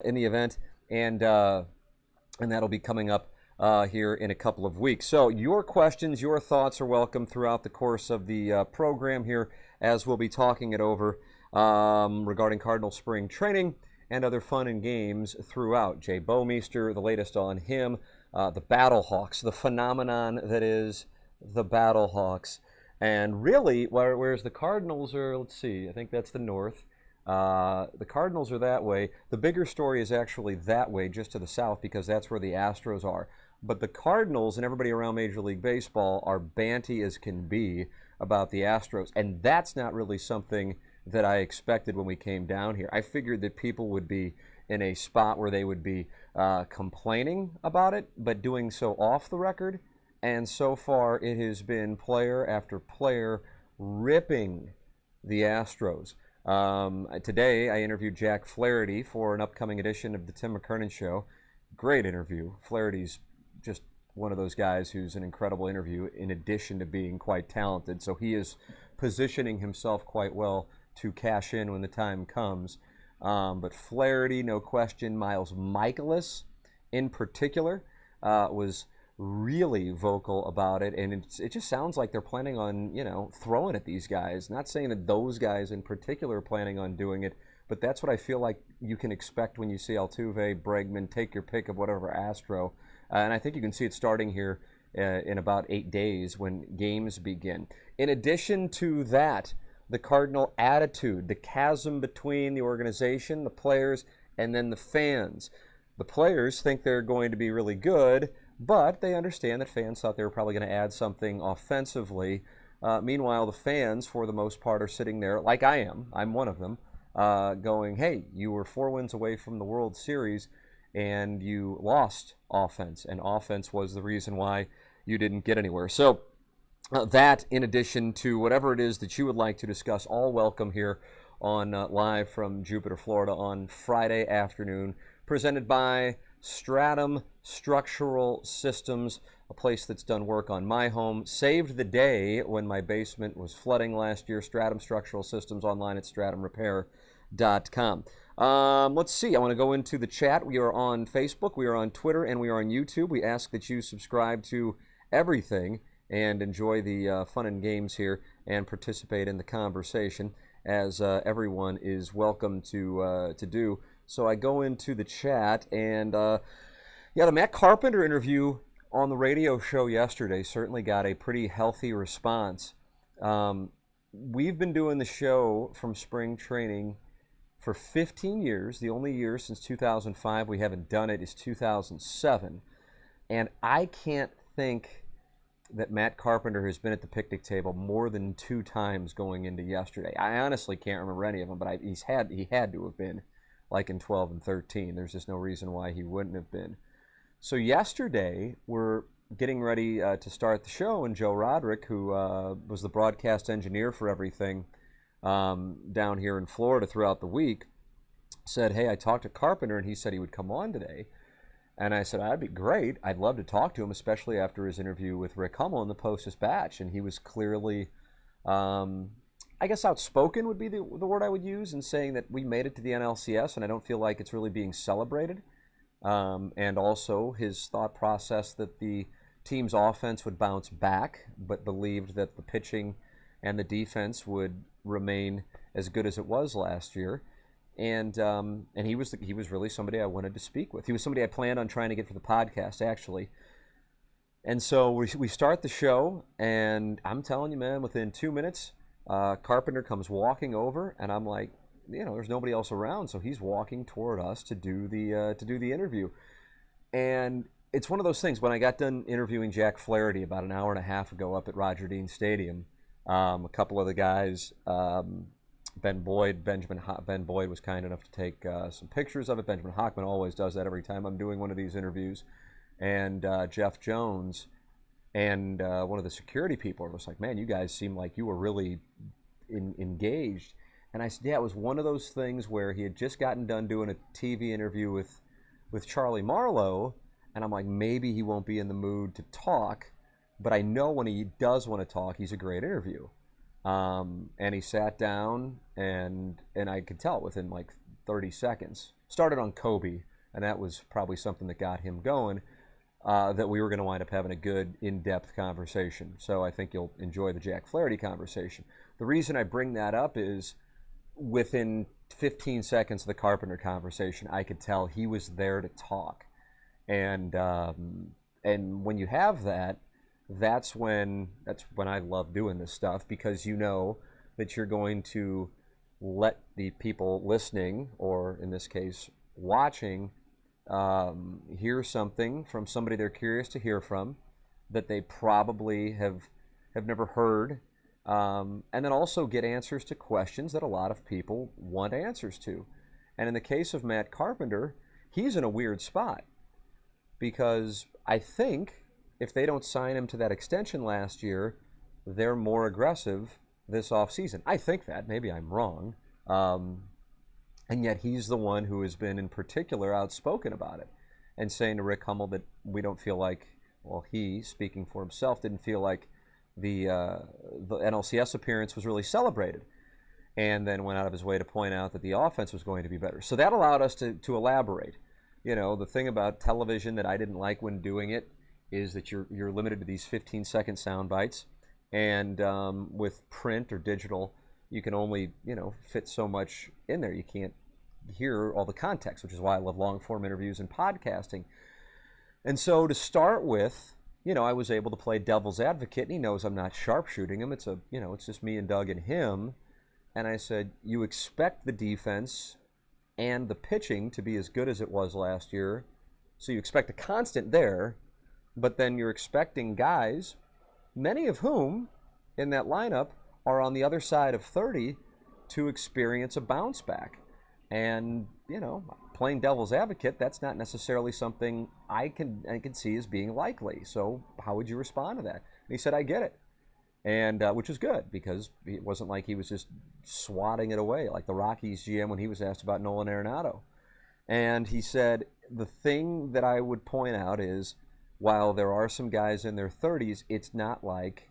in the event, and that'll be coming up here in a couple of weeks. So your questions, your thoughts are welcome throughout the course of the program here, as we'll be talking it over regarding Cardinal spring training and other fun and games throughout. Jay Bouwmeester, the latest on him, the Battlehawks, the phenomenon that is the Battlehawks. And really, whereas the Cardinals are, let's see, I think that's the north. The Cardinals are that way. The bigger story is actually that way, just to the south, because that's where the Astros are. But the Cardinals and everybody around Major League Baseball are banty as can be about the Astros. And that's not really something that I expected when we came down here. I figured that people would be in a spot where they would be complaining about it, but doing so off the record. And so far, it has been player after player ripping the Astros. Today, I interviewed Jack Flaherty for an upcoming edition of the Tim McKernan Show. Great interview. Flaherty's just one of those guys who's an incredible interview in addition to being quite talented. So he is positioning himself quite well to cash in when the time comes. But Flaherty, no question. Miles Michaelis, in particular, was really vocal about it, and it just sounds like they're planning on, throwing at these guys. Not saying that those guys in particular are planning on doing it, but that's what I feel like you can expect when you see Altuve, Bregman, take your pick of whatever Astro. And I think you can see it starting here in about 8 days when games begin. In addition to that, the Cardinal attitude, the chasm between the organization, the players, and then the fans. The players think they're going to be really good, but they understand that fans thought they were probably going to add something offensively. Meanwhile, the fans, for the most part, are sitting there, like I am, I'm one of them, going, hey, you were 4 wins away from the World Series, and you lost offense, and offense was the reason why you didn't get anywhere. So that, in addition to whatever it is that you would like to discuss, all welcome here on live from Jupiter, Florida on Friday afternoon, presented by Stratum Structural Systems, a place that's done work on my home. Saved the day when my basement was flooding last year. Stratum Structural Systems, online at stratumrepair.com. Let's see. I want to go into the chat. We are on Facebook, we are on Twitter, and we are on YouTube. We ask that you subscribe to everything and enjoy the fun and games here and participate in the conversation, as everyone is welcome to do. So I go into the chat, and the Matt Carpenter interview on the radio show yesterday certainly got a pretty healthy response. We've been doing the show from spring training for 15 years. The only year since 2005 we haven't done it is 2007. And I can't think that Matt Carpenter has been at the picnic table more than 2 times going into yesterday. I honestly can't remember any of them, but he had to have been, like in 12 and 13. There's just no reason why he wouldn't have been. So yesterday, we're getting ready to start the show, and Joe Roderick, who was the broadcast engineer for everything down here in Florida throughout the week, said, hey, I talked to Carpenter, and he said he would come on today. And I said, that'd be great. I'd love to talk to him, especially after his interview with Rick Hummel in the Post-Dispatch. And he was clearly, I guess outspoken would be the word I would use, in saying that we made it to the NLCS, and I don't feel like it's really being celebrated. And also his thought process that the team's offense would bounce back, but believed that the pitching and the defense would remain as good as it was last year. And he was really somebody I wanted to speak with. He was somebody I planned on trying to get for the podcast, actually. And so we start the show, and I'm telling you, man, within 2 minutes, Carpenter comes walking over, and I'm like, there's nobody else around, so he's walking toward us to do the interview. And it's one of those things. When I got done interviewing Jack Flaherty about an hour and a half ago up at Roger Dean Stadium, a couple of the guys, Ben Boyd was kind enough to take some pictures of it. Benjamin Hockman always does that every time I'm doing one of these interviews. And Jeff Jones and one of the security people was like, man, you guys seem like you were really engaged. And I said, yeah, it was one of those things where he had just gotten done doing a TV interview with Charlie Marlowe, and I'm like, maybe he won't be in the mood to talk, but I know when he does want to talk, he's a great interview. And he sat down, and I could tell within like 30 seconds, started on Kobe, and that was probably something that got him going, that we were going to wind up having a good, in-depth conversation. So I think you'll enjoy the Jack Flaherty conversation. The reason I bring that up is within 15 seconds of the Carpenter conversation, I could tell he was there to talk. And when you have that, that's when I love doing this stuff, because you know that you're going to let the people listening, or in this case watching, hear something from somebody they're curious to hear from, that they probably have never heard, and then also get answers to questions that a lot of people want answers to. And in the case of Matt Carpenter, he's in a weird spot, because I think if they don't sign him to that extension last year, they're more aggressive this offseason. I think that. Maybe I'm wrong. And yet he's the one who has been in particular outspoken about it, and saying to Rick Hummel that we don't feel like, well, he, speaking for himself, didn't feel like the NLCS appearance was really celebrated, and then went out of his way to point out that the offense was going to be better. So that allowed us to elaborate. You know, the thing about television that I didn't like when doing it is that you're limited to these 15-second sound bites, and with print or digital, you can only, fit so much in there. You can't hear all the context, which is why I love long-form interviews and podcasting. And so to start with, I was able to play devil's advocate, and he knows I'm not sharpshooting him. It's it's just me and Doug and him. And I said, you expect the defense and the pitching to be as good as it was last year, so you expect a constant there, but then you're expecting guys, many of whom in that lineup are on the other side of 30, to experience a bounce back. And, playing devil's advocate, that's not necessarily something I can see as being likely. So how would you respond to that? And he said, I get it. And which is good, because it wasn't like he was just swatting it away like the Rockies GM when he was asked about Nolan Arenado. And he said, the thing that I would point out is, while there are some guys in their 30s, it's not like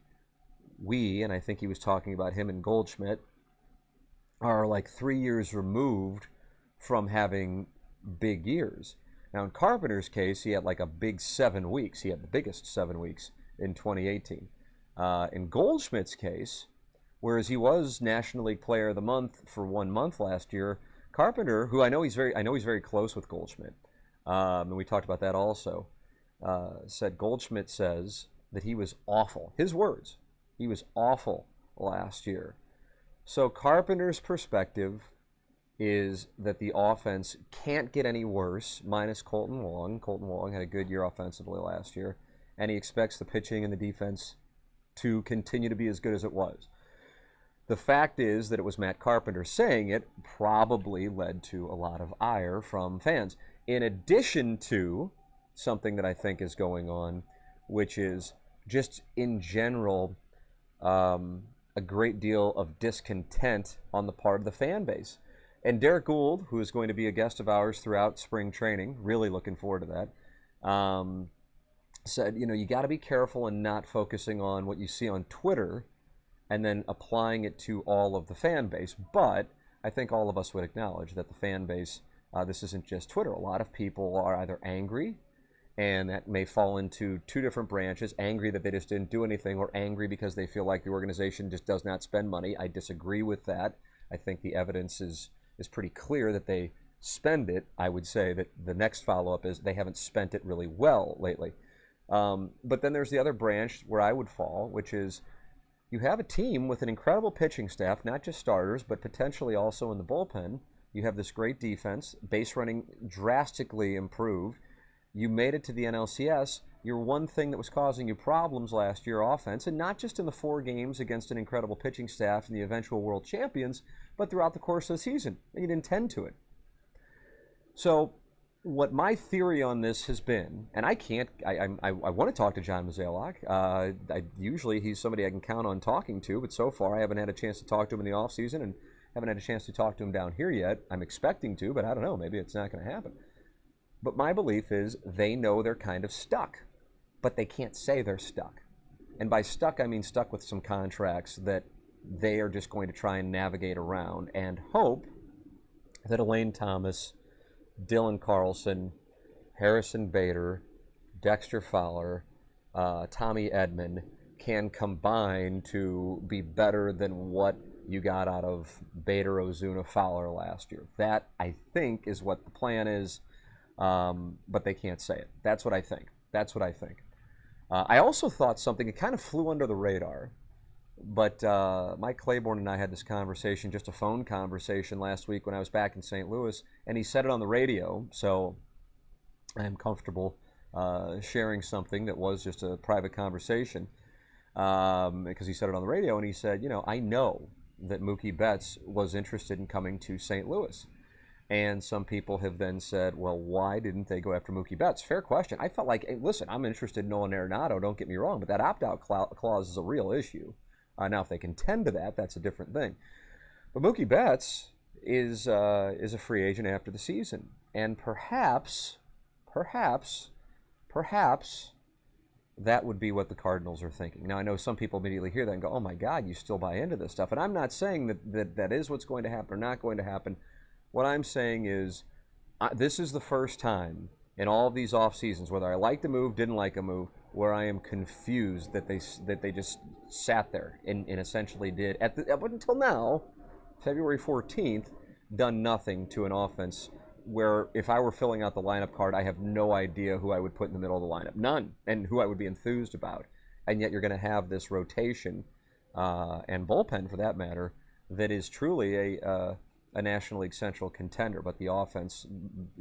we, and I think he was talking about him and Goldschmidt, are like 3 years removed from having big years. Now in Carpenter's case, he had like a big 7 weeks. He had the biggest 7 weeks in 2018. In Goldschmidt's case, whereas he was National League Player of the Month for 1 month last year, Carpenter, who I know he's very close with Goldschmidt, and we talked about that also, said Goldschmidt says that he was awful. His words, he was awful last year. So Carpenter's perspective is that the offense can't get any worse, minus Colton Wong. Colton Wong had a good year offensively last year, and he expects the pitching and the defense to continue to be as good as it was. The fact is that it was Matt Carpenter saying it probably led to a lot of ire from fans, in addition to something that I think is going on, which is just in general a great deal of discontent on the part of the fan base. And Derek Gould, who is going to be a guest of ours throughout spring training, really looking forward to that, said, you got to be careful and not focusing on what you see on Twitter and then applying it to all of the fan base. But I think all of us would acknowledge that the fan base, this isn't just Twitter. A lot of people are either angry, and that may fall into two different branches: angry that they just didn't do anything, or angry because they feel like the organization just does not spend money. I disagree with that. I think the evidence is pretty clear that they spend it. I would say that the next follow-up is they haven't spent it really well lately. But then there's the other branch where I would fall, which is you have a team with an incredible pitching staff, not just starters, but potentially also in the bullpen. You have this great defense, base running drastically improved. You made it to the NLCS. Your one thing that was causing you problems last year, offense, and not just in the 4 games against an incredible pitching staff and the eventual world champions, but throughout the course of the season. You didn't tend to it. So what my theory on this has been, and I want to talk to John Mozeliak. Usually he's somebody I can count on talking to, but so far I haven't had a chance to talk to him in the offseason and haven't had a chance to talk to him down here yet. I'm expecting to, but I don't know. Maybe it's not going to happen. But my belief is they know they're kind of stuck, but they can't say they're stuck. And by stuck, I mean stuck with some contracts that they are just going to try and navigate around and hope that Elaine Thomas Dylan Carlson, Harrison Bader, Dexter Fowler, Tommy Edman can combine to be better than what you got out of Bader, Ozuna, Fowler last year. That, I think, is what the plan is, but they can't say it. That's what I think. That's what I think. I also thought something, it kind of flew under the radar, but Mike Claiborne and I had this conversation, just a phone conversation last week when I was back in St. Louis, and he said it on the radio, so I am comfortable sharing something that was just a private conversation, because he said it on the radio, and he said, I know that Mookie Betts was interested in coming to St. Louis. And some people have then said, well, why didn't they go after Mookie Betts? Fair question. I felt like, hey, listen, I'm interested in Nolan Arenado, don't get me wrong, but that opt-out clause is a real issue. Now, if they contend to that, that's a different thing. But Mookie Betts is a free agent after the season. And perhaps that would be what the Cardinals are thinking. Now, I know some people immediately hear that and go, oh, my God, you still buy into this stuff. And I'm not saying that is what's going to happen or not going to happen. What I'm saying is this is the first time in all of these off seasons, whether I liked a move, didn't like a move, where I am confused that they just sat there and essentially did, up until now, February 14th, done nothing to an offense where if I were filling out the lineup card, I have no idea who I would put in the middle of the lineup. None. And who I would be enthused about. And yet you're going to have this rotation and bullpen, for that matter, that is truly a National League Central contender, but the offense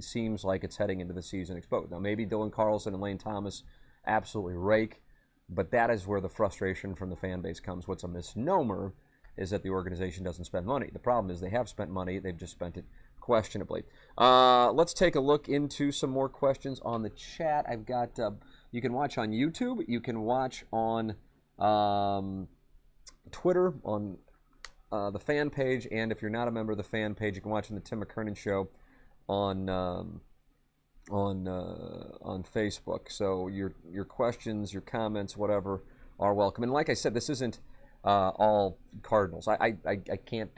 seems like it's heading into the season exposed. Now, maybe Dylan Carlson and Lane Thomas absolutely rake, but that is where the frustration from the fan base comes. What's a misnomer is that the organization doesn't spend money. The problem is they have spent money, they've just spent it questionably. Let's take a look into some more questions on the chat. I've got, you can watch on YouTube, you can watch on Twitter, on the fan page, and if you're not a member of the fan page, you can watch on the Tim McKernan Show on Facebook. So your questions, your comments, whatever, are welcome. And like I said, this isn't all Cardinals. I can't.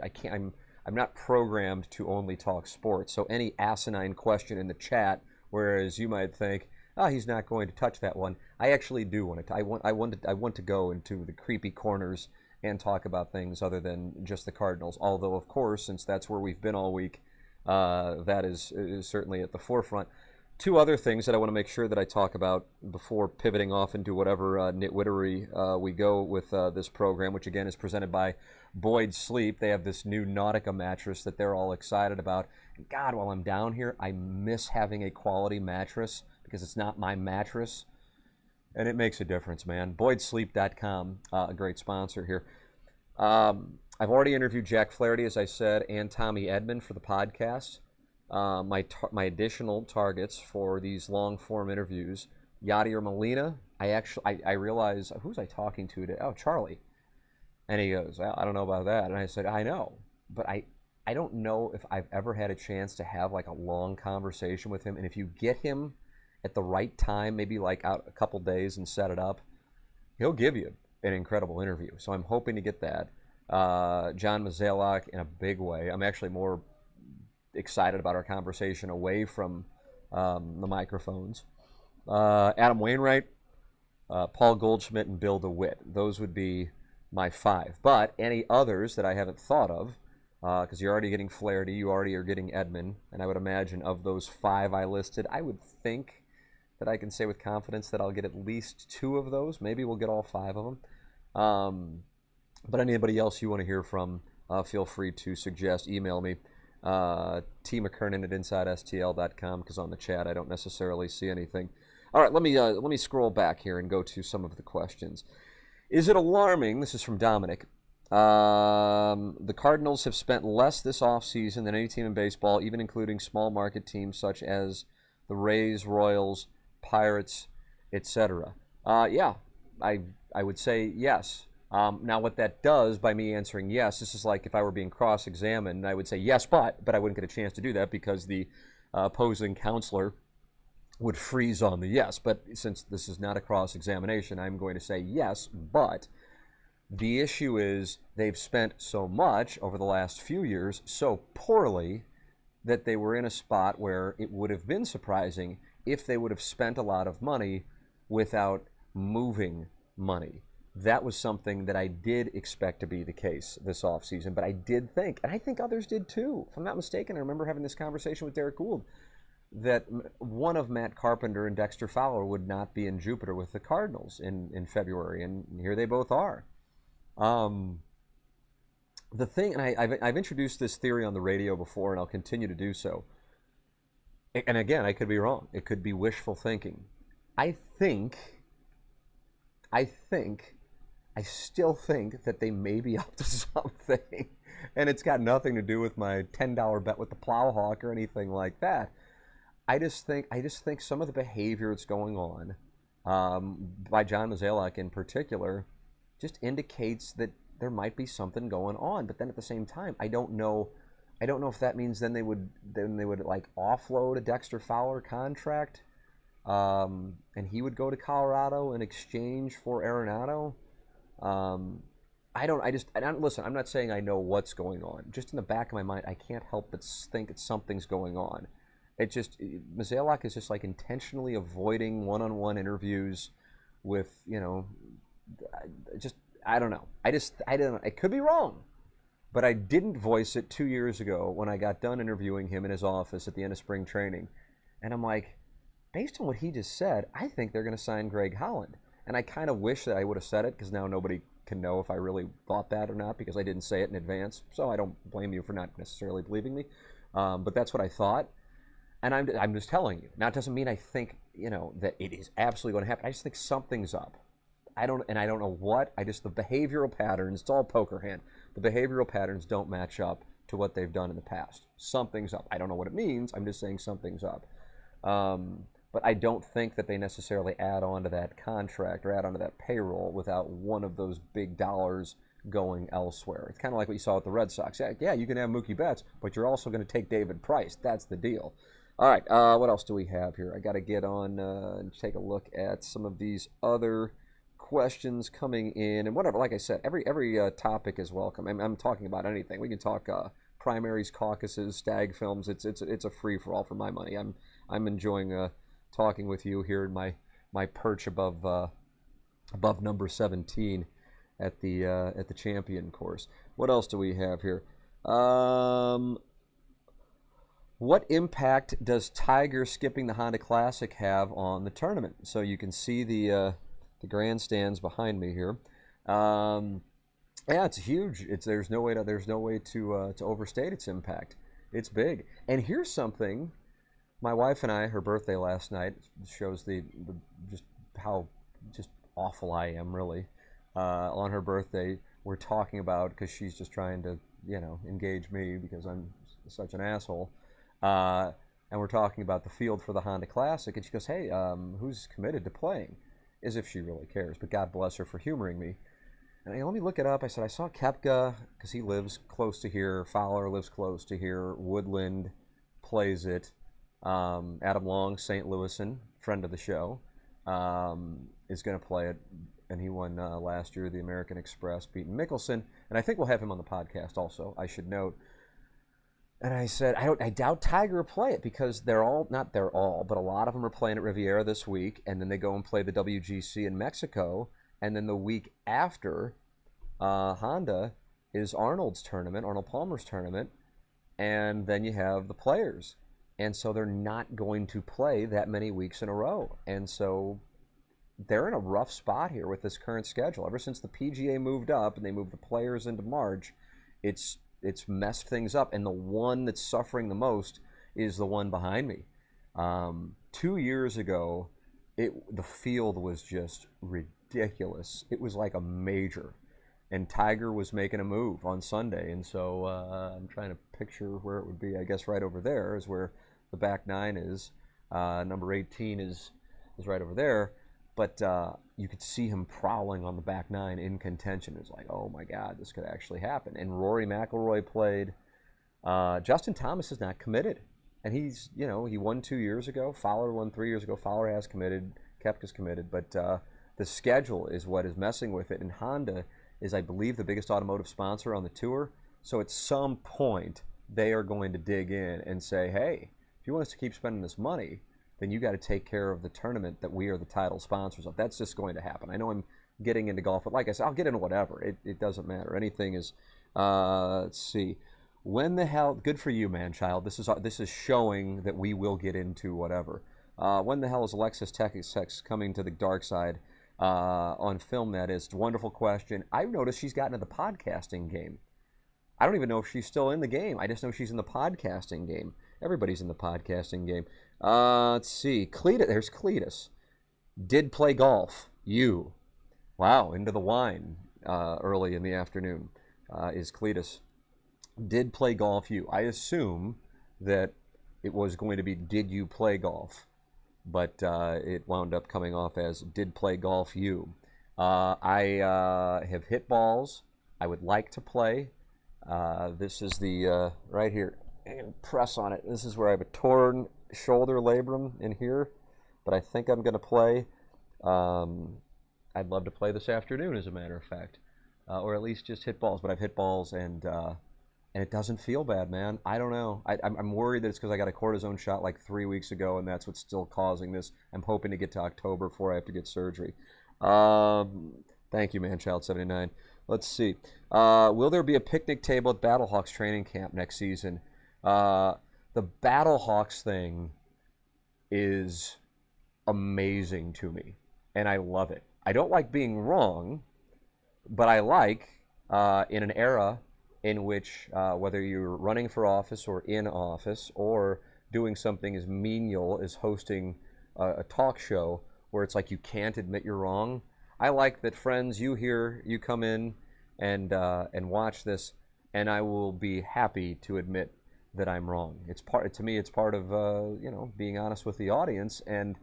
I'm not programmed to only talk sports. So any asinine question in the chat, whereas you might think, oh, he's not going to touch that one, I actually do want to. I want to go into the creepy corners and talk about things other than just the Cardinals. Although, of course, since that's where we've been all week, that is certainly at the forefront. Two other things that I want to make sure that I talk about before pivoting off into whatever nitwittery we go with this program, which again is presented by Boyd Sleep. They have this new Nautica mattress that they're all excited about. And God, while I'm down here, I miss having a quality mattress because it's not my mattress. And it makes a difference, man. BoydSleep.com, a great sponsor here. I've already interviewed Jack Flaherty, as I said, and Tommy Edman for the podcast. My additional targets for these long-form interviews, Yadier Molina. I realized, who was I talking to today? Oh, Charlie. And he goes, well, I don't know about that. And I said, I know. But I don't know if I've ever had a chance to have like a long conversation with him. And if you get him at the right time, maybe like out a couple days and set it up, he'll give you an incredible interview. So I'm hoping to get that. John Mozeliak in a big way. I'm actually more excited about our conversation away from the microphones. Adam Wainwright, Paul Goldschmidt, and Bill DeWitt. Those would be my five. But any others that I haven't thought of, because you're already getting Flaherty, you already are getting Edman, and I would imagine of those five I listed, I would think that I can say with confidence that I'll get at least two of those. Maybe we'll get all five of them. But anybody else you want to hear from, feel free to suggest. Email me, tmckernan at InsideSTL.com, because on the chat I don't necessarily see anything. All right, let me scroll back here and go to some of the questions. Is it alarming? This is from Dominic. The Cardinals have spent less this offseason than any team in baseball, even including small market teams such as the Rays, Royals, Pirates, etc. Yeah, I would say yes. Now, what that does by me answering yes, this is like if I were being cross-examined, I would say yes, but I wouldn't get a chance to do that because the opposing counselor would freeze on the yes. But since this is not a cross-examination, I'm going to say yes, but the issue is they've spent so much over the last few years so poorly that they were in a spot where it would have been surprising if they would have spent a lot of money without moving money. That was something that I did expect to be the case this offseason, but I did think, and I think others did too, if I'm not mistaken, I remember having this conversation with Derek Gould, that one of Matt Carpenter and Dexter Fowler would not be in Jupiter with the Cardinals in February, and here they both are. The thing, and I've introduced this theory on the radio before, and I'll continue to do so. And again, I could be wrong. It could be wishful thinking. I still think that they may be up to something, and it's got nothing to do with my $10 bet with the Plowhawk or anything like that. I just think some of the behavior that's going on by John Mozeliak in particular just indicates that there might be something going on. But then at the same time, I don't know if that means then they would like offload a Dexter Fowler contract, and he would go to Colorado in exchange for Arenado. Listen, I'm not saying I know what's going on. Just in the back of my mind, I can't help but think something's going on. Mozeliak is just like intentionally avoiding one-on-one interviews with, I don't know. I don't know. It could be wrong, but I didn't voice it 2 years ago when I got done interviewing him in his office at the end of spring training. And I'm like, based on what he just said, I think they're going to sign Greg Holland. And I kind of wish that I would have said it, because now nobody can know if I really thought that or not, because I didn't say it in advance. So I don't blame you for not necessarily believing me. But that's what I thought. And I'm just telling you. Now, it doesn't mean I think, that it is absolutely going to happen. I just think something's up. I don't know what. The behavioral patterns, it's all poker hand. The behavioral patterns don't match up to what they've done in the past. Something's up. I don't know what it means. I'm just saying something's up. But I don't think that they necessarily add on to that contract or add on to that payroll without one of those big dollars going elsewhere. It's kind of like what you saw with the Red Sox. Yeah, you can have Mookie Betts, but you're also going to take David Price. That's the deal. All right, what else do we have here? I got to get on and take a look at some of these other questions coming in, and whatever. Like I said, every topic is welcome. I'm talking about anything. We can talk primaries, caucuses, stag films. It's a free for all for my money. I'm enjoying talking with you here in my perch above number 17 at the champion course. What else do we have here? What impact does Tiger skipping the Honda Classic have on the tournament? So you can see the grandstands behind me here. Yeah, it's huge. There's no way to overstate its impact. It's big. And here's something. My wife and I, her birthday last night, shows just how just awful I am, really. On her birthday, we're talking about, because she's just trying to engage me because I'm such an asshole. And we're talking about the field for the Honda Classic, and she goes, "Hey, who's committed to playing?" As if she really cares, but God bless her for humoring me. And let me look it up. I said, I saw Koepka, because he lives close to here. Fowler lives close to here. Woodland plays it. Adam Long, St. Louisan, friend of the show, is going to play it. And he won last year, the American Express, beating Mickelson. And I think we'll have him on the podcast also, I should note. And I said, I doubt Tiger will play it, because but a lot of them are playing at Riviera this week, and then they go and play the WGC in Mexico, and then the week after Honda is Arnold Palmer's tournament, and then you have the Players. And so they're not going to play that many weeks in a row. And so they're in a rough spot here with this current schedule. Ever since the PGA moved up and they moved the Players into March, it's messed things up, and the one that's suffering the most is the one behind me. 2 years ago, the field was just ridiculous. It was like a major, and Tiger was making a move on Sunday, and so I'm trying to picture where it would be. I guess right over there is where the back nine is. Number 18 is right over there. But you could see him prowling on the back nine in contention. It was like, oh my God, this could actually happen. And Rory McIlroy played. Justin Thomas is not committed. And he won 2 years ago. Fowler won 3 years ago. Fowler has committed. Koepka's committed. But the schedule is what is messing with it. And Honda is, I believe, the biggest automotive sponsor on the tour. So at some point, they are going to dig in and say, hey, if you want us to keep spending this money, then you got to take care of the tournament that we are the title sponsors of. That's just going to happen. I know I'm getting into golf, but like I said, I'll get into whatever. It doesn't matter. Anything is. Let's see. When the hell? Good for you, man, child. This is showing that we will get into whatever. When the hell is Alexis Texas coming to the dark side on film? That is a wonderful question. I've noticed she's gotten into the podcasting game. I don't even know if she's still in the game. I just know she's in the podcasting game. Everybody's in the podcasting game. Let's see. Cletus. There's Cletus. Did play golf. You. Wow, into the wine early in the afternoon is Cletus. Did play golf. You. I assume that it was going to be did you play golf, but it wound up coming off as did play golf. You. I have hit balls. I would like to play. This is the right here. And press on it. This is where I have a torn shoulder labrum in here, but I think I'm going to play. I'd love to play this afternoon, as a matter of fact, or at least just hit balls. But I've hit balls, and it doesn't feel bad, man. I don't know. I'm worried that it's because I got a cortisone shot like 3 weeks ago, and that's what's still causing this. I'm hoping to get to October before I have to get surgery. Thank you, Manchild79. Let's see. Will there be a picnic table at Battlehawks training camp next season? The Battlehawks thing is amazing to me, and I love it. I don't like being wrong, but I like in an era in which whether you're running for office or in office or doing something as menial as hosting a talk show where it's like you can't admit you're wrong. I like that, friends, you come in and watch this, and I will be happy to admit that I'm wrong. It's part of being honest with the audience, and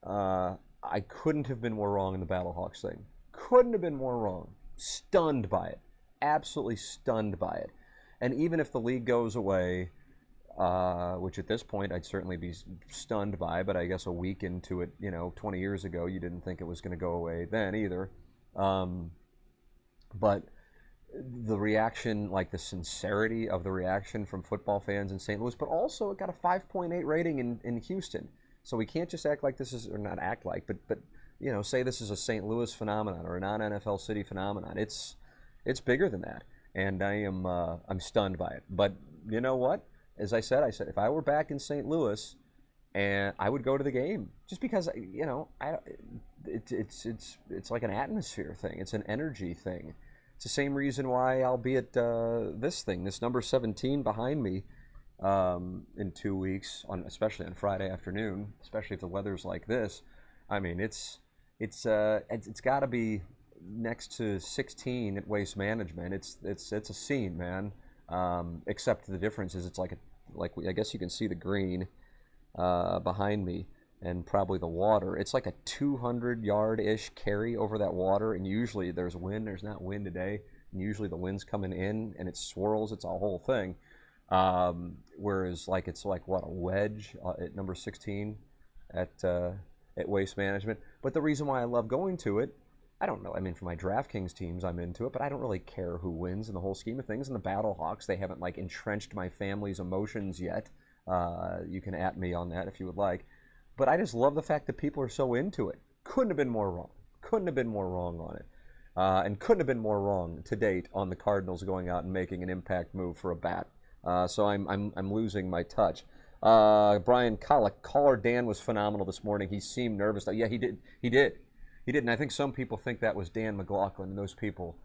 I couldn't have been more wrong in the Battlehawks thing. Couldn't have been more wrong. Stunned by it. Absolutely stunned by it. And even if the league goes away, which at this point I'd certainly be stunned by, but I guess a week into it, 20 years ago, you didn't think it was going to go away then either. But the reaction, like the sincerity of the reaction from football fans in St. Louis, but also it got a 5.8 rating in Houston. So we can't just act like this is, or not act like, but say this is a St. Louis phenomenon or a non-NFL city phenomenon. It's bigger than that, and I'm stunned by it. But you know what? As I said if I were back in St. Louis, and I would go to the game just because it's like an atmosphere thing. It's an energy thing. It's the same reason why I'll be at this number 17 behind me in 2 weeks, especially on Friday afternoon, especially if the weather's like this. I mean, it's got to be next to 16 at Waste Management. It's a scene, man. Except the difference is it's like I guess you can see the green behind me and probably the water. It's like a 200-yard-ish carry over that water, and usually there's wind. There's not wind today, and usually the wind's coming in and it swirls. It's a whole thing. Whereas it's like what, a wedge at number 16 at Waste Management. But the reason why I love going to it, I don't know. I mean, for my DraftKings teams, I'm into it, but I don't really care who wins in the whole scheme of things. And the Battlehawks, they haven't entrenched my family's emotions yet. You can at me on that if you would like. But I just love the fact that people are so into it. Couldn't have been more wrong. Couldn't have been more wrong on it. And couldn't have been more wrong to date on the Cardinals going out and making an impact move for a bat. So I'm losing my touch. Brian Collick, caller Dan was phenomenal this morning. He seemed nervous. Yeah, he did. And I think some people think that was Dan McLaughlin, and those people.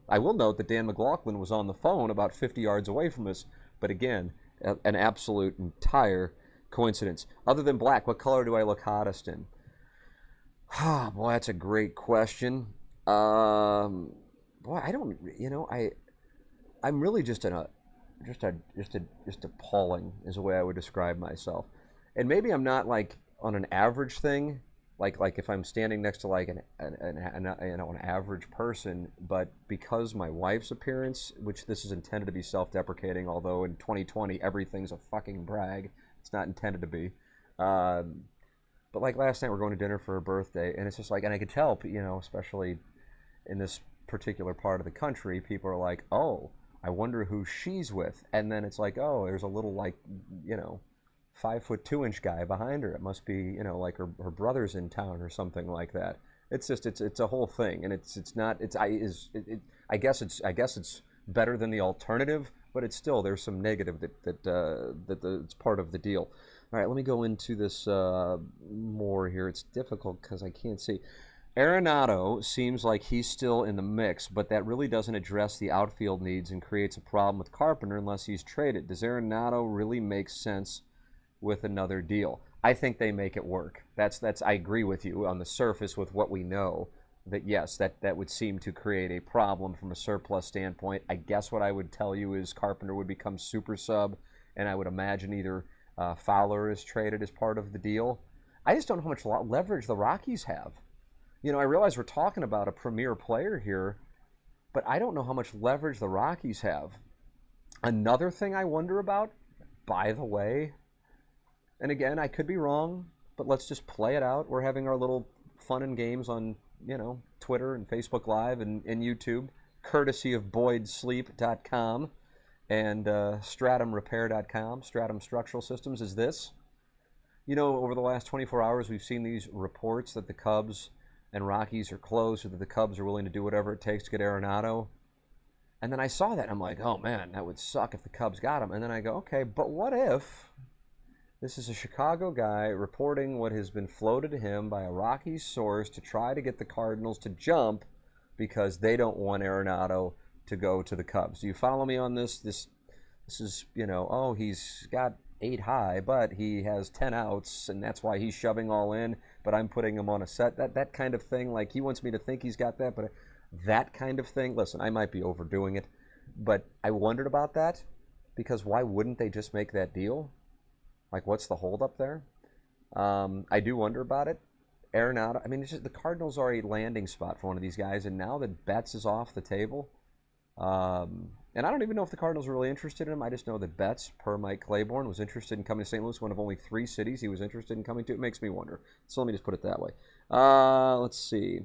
I will note that Dan McLaughlin was on the phone about 50 yards away from us, but again, an absolute entire coincidence. Other than black, what color do I look hottest in? Ah, boy, that's a great question. Boy, I don't, I'm really just appalling is the way I would describe myself. And maybe I'm not on an average thing, like if I'm standing next to an average person, but because my wife's appearance, which this is intended to be self-deprecating, although in 2020 everything's a fucking brag, it's not intended to be. But last night we're going to dinner for her birthday, and it's just and I could tell, especially in this particular part of the country, people are like, oh, I wonder who she's with. And then it's like, oh, there's a little, like, you know, 5'2" guy behind her. It must be, you know, like her brother's in town or something like that. It's just it's a whole thing, and it's not it's I is it, I guess it's better than the alternative, but it's still, there's some negative it's part of the deal. All right, let me go into this more here. It's difficult because I can't see. Arenado seems like he's still in the mix, but that really doesn't address the outfield needs and creates a problem with Carpenter unless he's traded. Does Arenado really make sense with another deal? I think they make it work. That's I agree with you on the surface with what we know, that yes, that would seem to create a problem from a surplus standpoint. I guess what I would tell you is Carpenter would become super sub, and I would imagine either Fowler is traded as part of the deal. I just don't know how much leverage the Rockies have. You know, I realize we're talking about a premier player here, but I don't know how much leverage the Rockies have. Another thing I wonder about, by the way, and again, I could be wrong, but let's just play it out. We're having our little fun and games on, you know, Twitter and Facebook Live and YouTube, courtesy of BoydSleep.com and StratumRepair.com, Stratum Structural Systems, is this. You know, over the last 24 hours, we've seen these reports that the Cubs and Rockies are close, or that the Cubs are willing to do whatever it takes to get Arenado. And then I saw that, and I'm like, oh man, that would suck if the Cubs got him. And then I go, okay, but what if this is a Chicago guy reporting what has been floated to him by a Rockies source to try to get the Cardinals to jump because they don't want Arenado to go to the Cubs. Do you follow me on this? This is, you know, oh, he's got 8 high, but he has 10 outs, and that's why he's shoving all in, but I'm putting him on a set. That kind of thing, like he wants me to think he's got that, but that kind of thing, listen, I might be overdoing it, but I wondered about that because why wouldn't they just make that deal? Like, what's the holdup there? I do wonder about it. Arenado, I mean, it's just, the Cardinals are a landing spot for one of these guys, and now that Betts is off the table, and I don't even know if the Cardinals are really interested in him. I just know that Betts, per Mike Claiborne, was interested in coming to St. Louis, one of only 3 cities he was interested in coming to. It makes me wonder. So let me just put it that way. Let's see.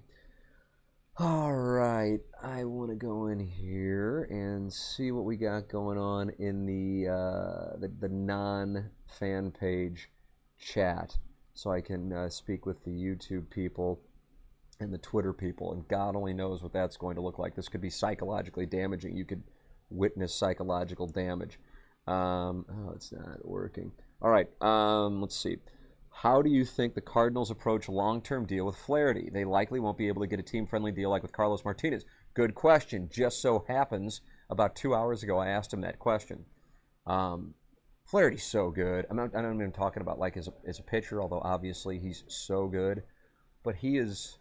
All right, I want to go in here and see what we got going on in the non-fan page chat, so I can speak with the YouTube people and the Twitter people, and God only knows what that's going to look like. This could be psychologically damaging. You could witness psychological damage. Oh, it's not working. All right, let's see. How do you think the Cardinals approach a long-term deal with Flaherty? They likely won't be able to get a team-friendly deal like with Carlos Martinez. Good question. Just so happens, about 2 hours ago, I asked him that question. Flaherty's so good. I'm not even talking about like as a pitcher, although obviously he's so good. But he is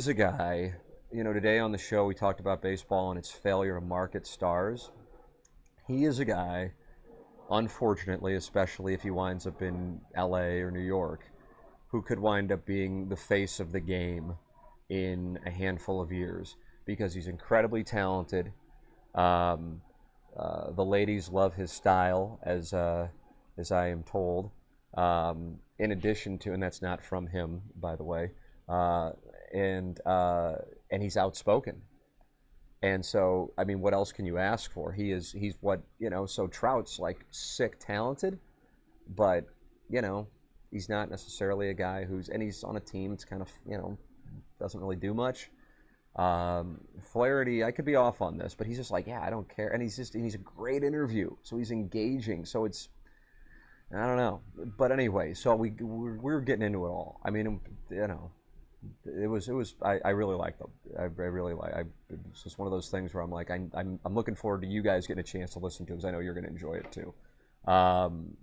a guy, you know, today on the show we talked about baseball and its failure to market stars. He is a guy, unfortunately, especially if he winds up in LA or New York, who could wind up being the face of the game in a handful of years because he's incredibly talented. The ladies love his style, as I am told. In addition to, and that's not from him, by the way, and he's outspoken. And so, I mean, what else can you ask for? He's what, you know, so Trout's like sick talented, but, you know, he's not necessarily a guy and he's on a team that's kind of, you know, doesn't really do much. Flaherty, I could be off on this, but he's just like, yeah, I don't care. And he's a great interview. So he's engaging. So it's, I don't know. But anyway, so we're getting into it all. I mean, you know, I really like them. It's just one of those things where I'm like, I'm looking forward to you guys getting a chance to listen to it because I know you're going to enjoy it too. And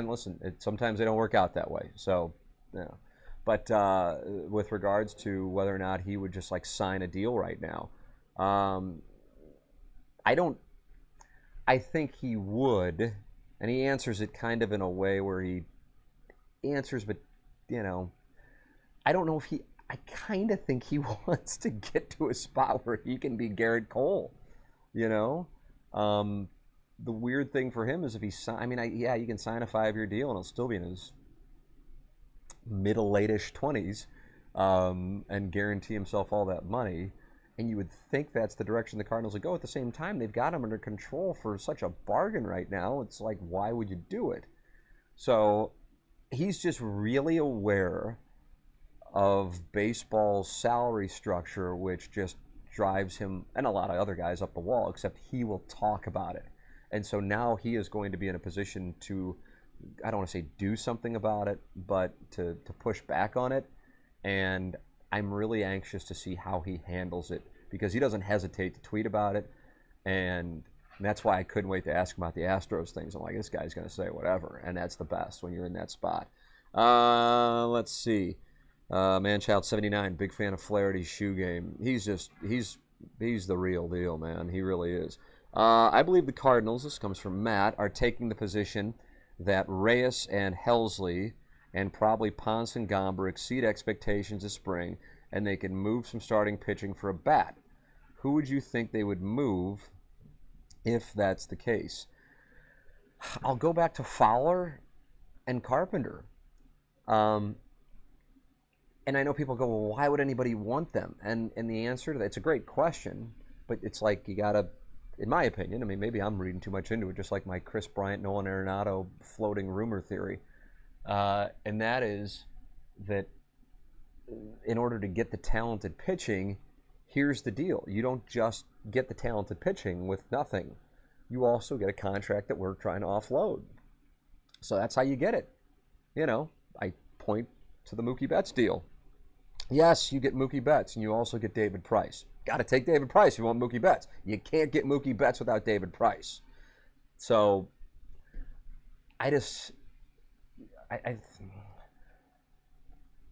listen, sometimes they don't work out that way. So, you know. But with regards to whether or not he would just like sign a deal right now, I think he would, and he answers it kind of in a way where he answers, but, you know, I don't know if I kind of think he wants to get to a spot where he can be Garrett Cole, you know? The weird thing for him is if he you can sign a 5-year deal and he'll still be in his middle, late-ish 20s and guarantee himself all that money. And you would think that's the direction the Cardinals would go. At the same time, they've got him under control for such a bargain right now. It's like, why would you do it? So he's just really aware of baseball's salary structure, which just drives him and a lot of other guys up the wall, except he will talk about it. And so now he is going to be in a position to, I don't want to say do something about it, but to push back on it. And I'm really anxious to see how he handles it, because he doesn't hesitate to tweet about it. And that's why I couldn't wait to ask him about the Astros things. I'm like, this guy's going to say whatever. And that's the best when you're in that spot. Let's see. Manchild79, big fan of Flaherty's shoe game. He's the real deal, man. He really is. I believe the Cardinals, this comes from Matt, are taking the position that Reyes and Helsley and probably Ponce and Gomber exceed expectations this spring, and they can move some starting pitching for a bat. Who would you think they would move if that's the case? I'll go back to Fowler and Carpenter. And I know people go, well, why would anybody want them? And the answer to that, it's a great question, but it's like you got to, in my opinion, I mean, maybe I'm reading too much into it, just like my Chris Bryant, Nolan Arenado floating rumor theory. And that is that in order to get the talented pitching, here's the deal. You don't just get the talented pitching with nothing. You also get a contract that we're trying to offload. So that's how you get it. You know, I point to the Mookie Betts deal. Yes, you get Mookie Betts, and you also get David Price. Got to take David Price if you want Mookie Betts. You can't get Mookie Betts without David Price. So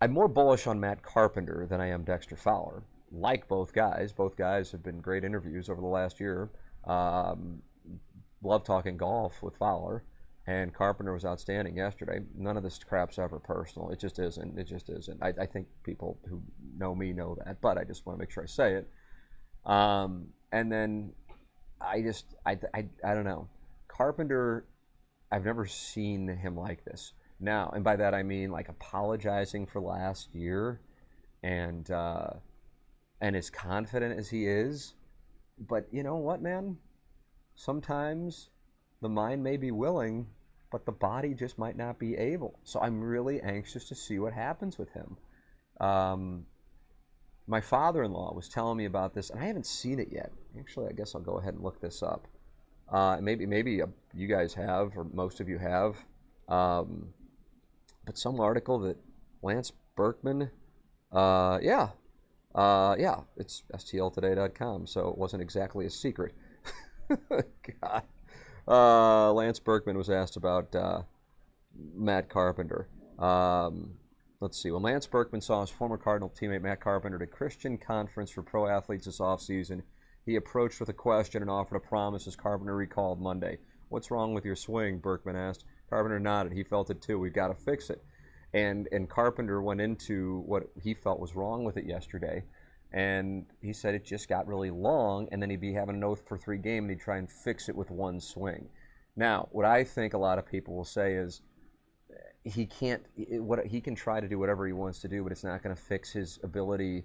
I'm more bullish on Matt Carpenter than I am Dexter Fowler. Like both guys. Both guys have been great interviews over the last year. Love talking golf with Fowler. And Carpenter was outstanding yesterday. None of this crap's ever personal. It just isn't. It just isn't. I think people who know me know that, but I just want to make sure I say it. And then I don't know. Carpenter, I've never seen him like this. Now, and by that I mean like apologizing for last year and as confident as he is. But you know what, man? Sometimes the mind may be willing, but the body just might not be able. So I'm really anxious to see what happens with him. My father-in-law was telling me about this, and I haven't seen it yet. Actually, I guess I'll go ahead and look this up. Maybe you guys have, or most of you have. But some article that Lance Berkman, it's stltoday.com, so it wasn't exactly a secret. God. Lance Berkman was asked about Matt Carpenter. Let's see. When Lance Berkman saw his former Cardinal teammate Matt Carpenter at a Christian conference for pro athletes this offseason, he approached with a question and offered a promise, as Carpenter recalled Monday. "What's wrong with your swing?" Berkman asked. Carpenter nodded. He felt it too. "We've got to fix it." And Carpenter went into what he felt was wrong with it yesterday. And he said it just got really long, and then he'd be having an 0-for-3 game, and he'd try and fix it with one swing. Now, what I think a lot of people will say is he can try to do whatever he wants to do, but it's not going to fix his ability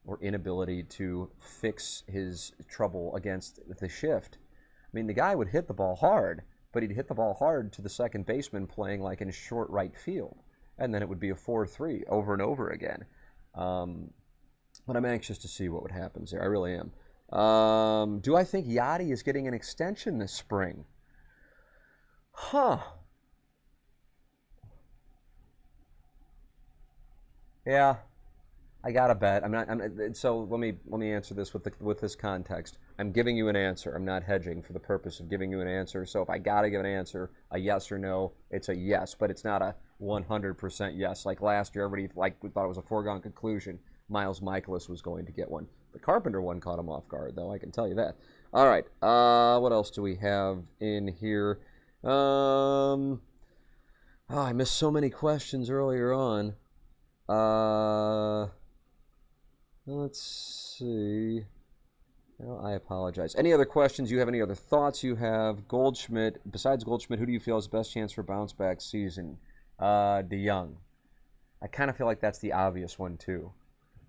or inability to fix his trouble against the shift. I mean, the guy would hit the ball hard, but he'd hit the ball hard to the second baseman playing like in short right field, and then it would be a 4-3 over and over again. But I'm anxious to see what happens there. I really am. Do I think Yachty is getting an extension this spring? Yeah, I gotta bet. So let me answer this with this context. I'm giving you an answer. I'm not hedging for the purpose of giving you an answer. So if I gotta give an answer, a yes or no, it's a yes, but it's not a 100% yes. Like last year, everybody we thought it was a foregone conclusion Miles Michaelis was going to get one. The Carpenter one caught him off guard, though. I can tell you that. All right. What else do we have in here? I missed so many questions earlier on. Let's see. Well, I apologize. Any other questions? You have any other thoughts you have? Goldschmidt. Besides Goldschmidt, who do you feel has the best chance for bounce back season? DeYoung. I kind of feel like that's the obvious one too.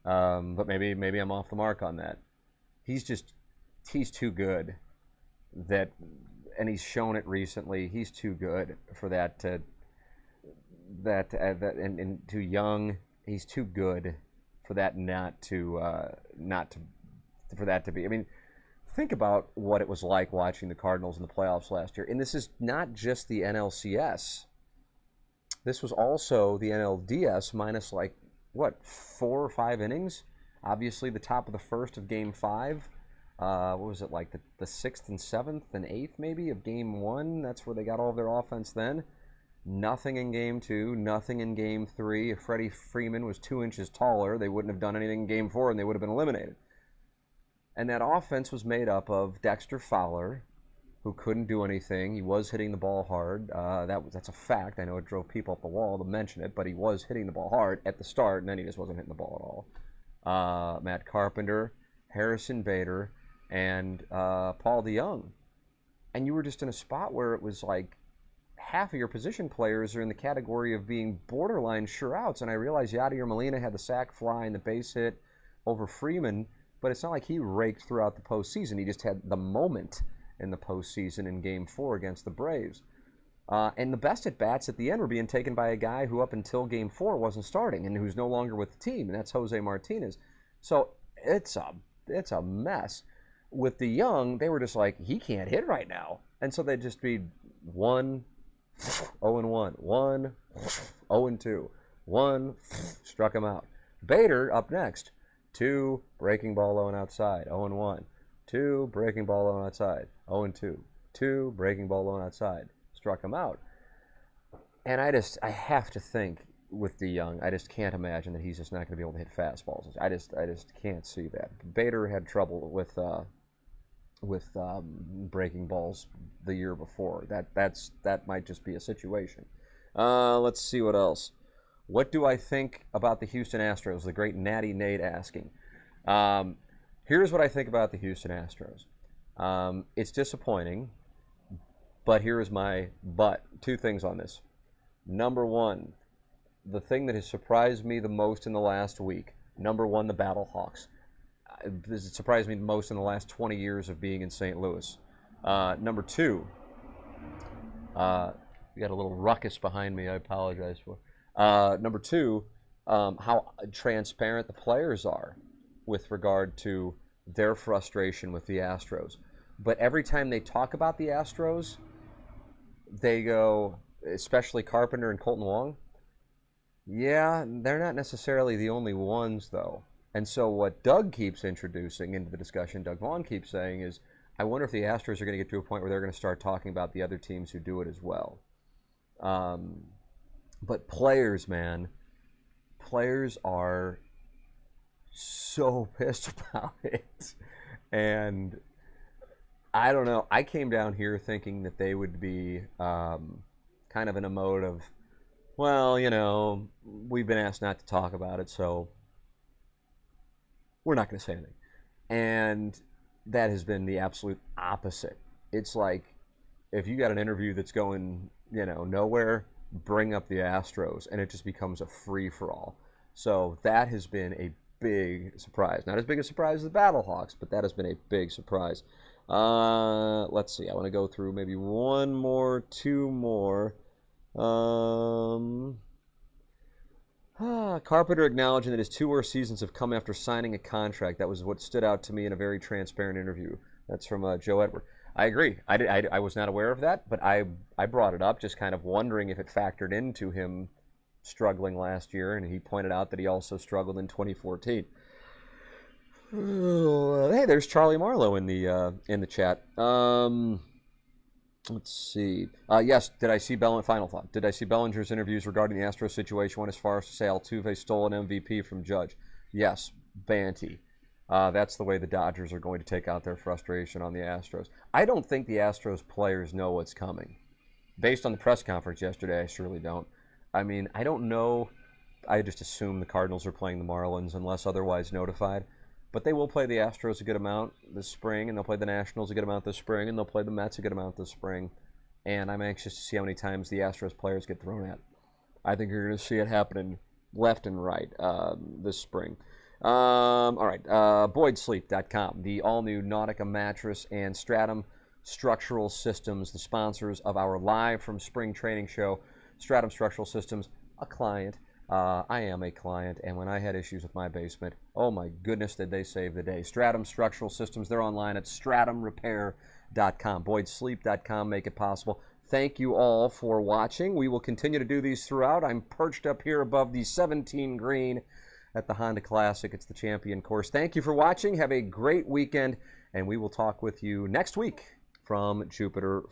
But maybe I'm off the mark on that. he's too good. That, and he's shown it recently. He's too good for that and too young. He's too good for that not to for that to be. I mean, think about what it was like watching the Cardinals in the playoffs last year. And this is not just the NLCS. This was also the NLDS minus like what 4 or 5 innings. Obviously, the top of the first of Game 5. What was it like the 6th and 7th and 8th maybe of Game 1? That's where they got all of their offense then. Nothing in Game 2, nothing in Game 3. If Freddie Freeman was 2 inches taller, they wouldn't have done anything in Game 4 and they would have been eliminated. And that offense was made up of Dexter Fowler, who couldn't do anything. He was hitting the ball hard. That's a fact. I know it drove people up the wall to mention it, but he was hitting the ball hard at the start, and then he just wasn't hitting the ball at all. Matt Carpenter, Harrison Bader, and Paul DeYoung. And you were just in a spot where it was like half of your position players are in the category of being borderline sure-outs. And I realized Yadier Molina had the sac fly and the base hit over Freeman, but it's not like he raked throughout the postseason. He just had the moment in the postseason in Game 4 against the Braves. And the best at-bats at the end were being taken by a guy who up until Game 4 wasn't starting and who's no longer with the team, and that's Jose Martinez. So it's a mess. With the young, they were just like, he can't hit right now. And so they'd just be 1, 0-1, 1, 0-2, 1, struck him out. Bader up next, 2, breaking ball low and outside, 0-1, 2, breaking ball low and outside, 0-2, 2, breaking ball low and outside, struck him out. And I have to think with DeYoung, I just can't imagine that he's just not going to be able to hit fastballs. I just can't see that. Bader had trouble with breaking balls the year before. That might just be a situation. Let's see what else. What do I think about the Houston Astros? The great Natty Nate asking. Here's what I think about the Houston Astros. It's disappointing, but here is my but. 2 things on this. Number 1, the thing that has surprised me the most in the last week. Number 1, the Battlehawks. This has surprised me the most in the last 20 years of being in St. Louis. Number 2, you got a little ruckus behind me. I apologize for. Number 2, how transparent the players are with regard to their frustration with the Astros. But every time they talk about the Astros, they go, especially Carpenter and Colton Wong, yeah, they're not necessarily the only ones, though. And so what Doug keeps introducing into the discussion, Doug Vaughn keeps saying is, I wonder if the Astros are going to get to a point where they're going to start talking about the other teams who do it as well. But players, man, players are so pissed about it. And I don't know. I came down here thinking that they would be kind of in a mode of, well, you know, we've been asked not to talk about it, so we're not going to say anything. And that has been the absolute opposite. It's like, if you got an interview that's going, you know, nowhere, bring up the Astros, and it just becomes a free-for-all. So that has been a big surprise. Not as big a surprise as the Battlehawks, but that has been a big surprise. Let's see. I want to go through maybe 1 more, 2 more. Carpenter acknowledging that his 2 worst seasons have come after signing a contract. That was what stood out to me in a very transparent interview. That's from Joe Edward. I agree. I was not aware of that, but I brought it up, just kind of wondering if it factored into him struggling last year, and he pointed out that he also struggled in 2014. Hey, there's Charlie Marlowe in the chat. Let's see. Yes, did I see final thought. Did I see Bellinger's interviews regarding the Astros situation went as far as to say Altuve stole an MVP from Judge? Yes, Banty. That's the way the Dodgers are going to take out their frustration on the Astros. I don't think the Astros players know what's coming. Based on the press conference yesterday, I surely don't. I mean, I don't know. I just assume the Cardinals are playing the Marlins unless otherwise notified. But they will play the Astros a good amount this spring, and they'll play the Nationals a good amount this spring, and they'll play the Mets a good amount this spring. And I'm anxious to see how many times the Astros players get thrown at. I think you're going to see it happening left and right this spring. All right, BoydSleep.com, the all-new Nautica mattress, and Stratum Structural Systems, the sponsors of our live from spring training show. Stratum Structural Systems, a client. I am a client, and when I had issues with my basement, oh my goodness, did they save the day. Stratum Structural Systems, they're online at stratumrepair.com. BoydSleep.com, make it possible. Thank you all for watching. We will continue to do these throughout. I'm perched up here above the 17 green at the Honda Classic. It's the champion course. Thank you for watching. Have a great weekend, and we will talk with you next week from Jupiter,